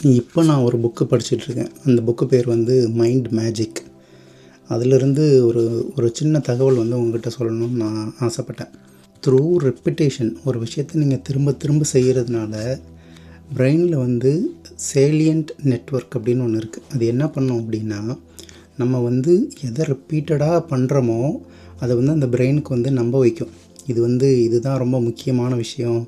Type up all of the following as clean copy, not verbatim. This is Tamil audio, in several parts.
இப்போ நான் ஒரு புக்கு படிச்சிட்ருக்கேன். அந்த புக்கு பேர் வந்து மைண்ட் மேஜிக். அதிலிருந்து ஒரு ஒரு சின்ன தகவல் வந்து உங்ககிட்ட சொல்லணும்னு நான் ஆசைப்பட்டேன். த்ரூ ரெப்பிட்டேஷன் ஒரு விஷயத்தை நீங்கள் திரும்ப திரும்ப செய்கிறதுனால பிரெயினில் வந்து சேலியன்ட் நெட்வொர்க் அப்படின்னு ஒன்று இருக்குது. அது என்ன பண்ணும் அப்படின்னா, நம்ம வந்து எதை ரிப்பீட்டடாக பண்ணுறோமோ அதை வந்து அந்த பிரெயினுக்கு வந்து நம்ப வைக்கும். இதுதான் ரொம்ப முக்கியமான விஷயம்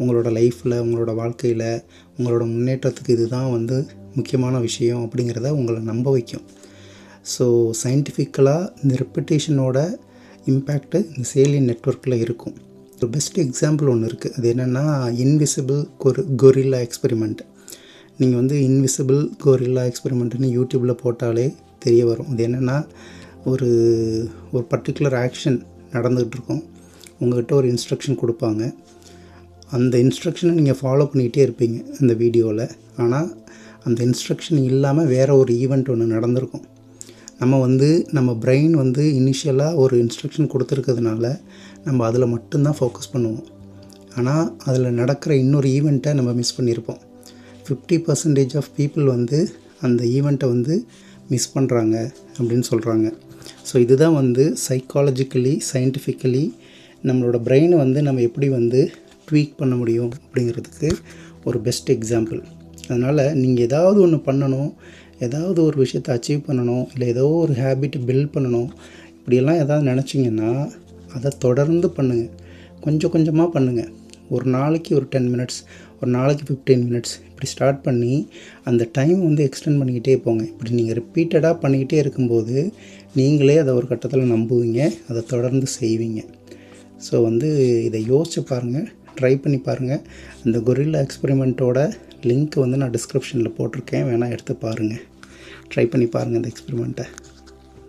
உங்களோட லைஃப்பில், உங்களோட வாழ்க்கையில், உங்களோட முன்னேற்றத்துக்கு இதுதான் வந்து முக்கியமான விஷயம் அப்படிங்கிறத உங்களை நம்ப வைக்கும். ஸோ சயின்டிஃபிக்கலாக இந்த ரெப்பிட்டேஷனோட இம்பேக்ட்டு இந்த சேலியன் நெட்வொர்க்கில் இருக்கும். ஒரு பெஸ்ட் எக்ஸாம்பிள் ஒன்று இருக்குது. அது என்னென்னா இன்விசிபிள் கொரில்லா எக்ஸ்பெரிமெண்ட். நீங்கள் வந்து இன்விசிபிள் கொரில்லா எக்ஸ்பெரிமெண்ட்டுன்னு யூடியூப்பில் போட்டாலே தெரிய வரும். அது என்னென்னா ஒரு பர்டிகுலர் ஆக்ஷன் நடந்துகிட்ருக்கும். உங்கள்கிட்ட ஒரு இன்ஸ்ட்ரக்ஷன் கொடுப்பாங்க. அந்த இன்ஸ்ட்ரக்ஷனை நீங்கள் ஃபாலோ பண்ணிக்கிட்டே இருப்பீங்க அந்த வீடியோவில். ஆனால் அந்த இன்ஸ்ட்ரக்ஷன் இல்லாமல் வேறு ஒரு ஈவெண்ட் ஒன்று நடந்திருக்கும். நம்ம பிரெயின் வந்து இனிஷியலாக ஒரு இன்ஸ்ட்ரக்ஷன் கொடுத்துருக்கிறதுனால நம்ம அதில் மட்டும்தான் ஃபோக்கஸ் பண்ணுவோம். ஆனால் அதில் நடக்கிற இன்னொரு ஈவெண்ட்டை நம்ம மிஸ் பண்ணியிருப்போம். 50% ஆஃப் பீப்புள் வந்து அந்த ஈவெண்ட்டை வந்து மிஸ் பண்ணுறாங்க அப்படின்னு சொல்கிறாங்க. ஸோ இதுதான் வந்து சைக்காலஜிக்கலி, சயின்டிஃபிக்கலி நம்மளோட பிரெயினை வந்து நம்ம எப்படி வந்து ட்வீக் பண்ண முடியும் அப்படிங்கிறதுக்கு ஒரு பெஸ்ட் எக்ஸாம்பிள். அதனால் நீங்கள் ஏதாவது ஒன்று பண்ணணும், ஏதாவது ஒரு விஷயத்தை அச்சீவ் பண்ணணும், இல்லை ஏதோ ஒரு ஹேபிட் பில்ட் பண்ணணும், இப்படியெல்லாம் ஏதாவது நினச்சிங்கன்னா அதை தொடர்ந்து பண்ணுங்கள். கொஞ்சம் கொஞ்சமாக பண்ணுங்கள். ஒரு நாளைக்கு ஒரு 10 மினிட்ஸ், ஒரு நாளைக்கு 15 மினிட்ஸ் இப்படி ஸ்டார்ட் பண்ணி அந்த டைம் வந்து எக்ஸ்டெண்ட் பண்ணிக்கிட்டே போங்க. இப்படி நீங்கள் ரிப்பீட்டடாக பண்ணிக்கிட்டே இருக்கும்போது நீங்களே அதை ஒரு கட்டத்தில் நம்புவீங்க, அதை தொடர்ந்து செய்வீங்க. ஸோ வந்து இதை யோசிச்சு பாருங்கள், ட்ரை பண்ணி பாருங்கள். அந்த கொரில்லா எக்ஸ்பெரிமெண்ட்டோட லிங்க் வந்து நான் டிஸ்கிரிப்ஷனில் போட்டிருக்கேன், வேணால் எடுத்து பாருங்கள். ட்ரை பண்ணி பாருங்கள் இந்த எக்ஸ்பெரிமெண்ட்டை.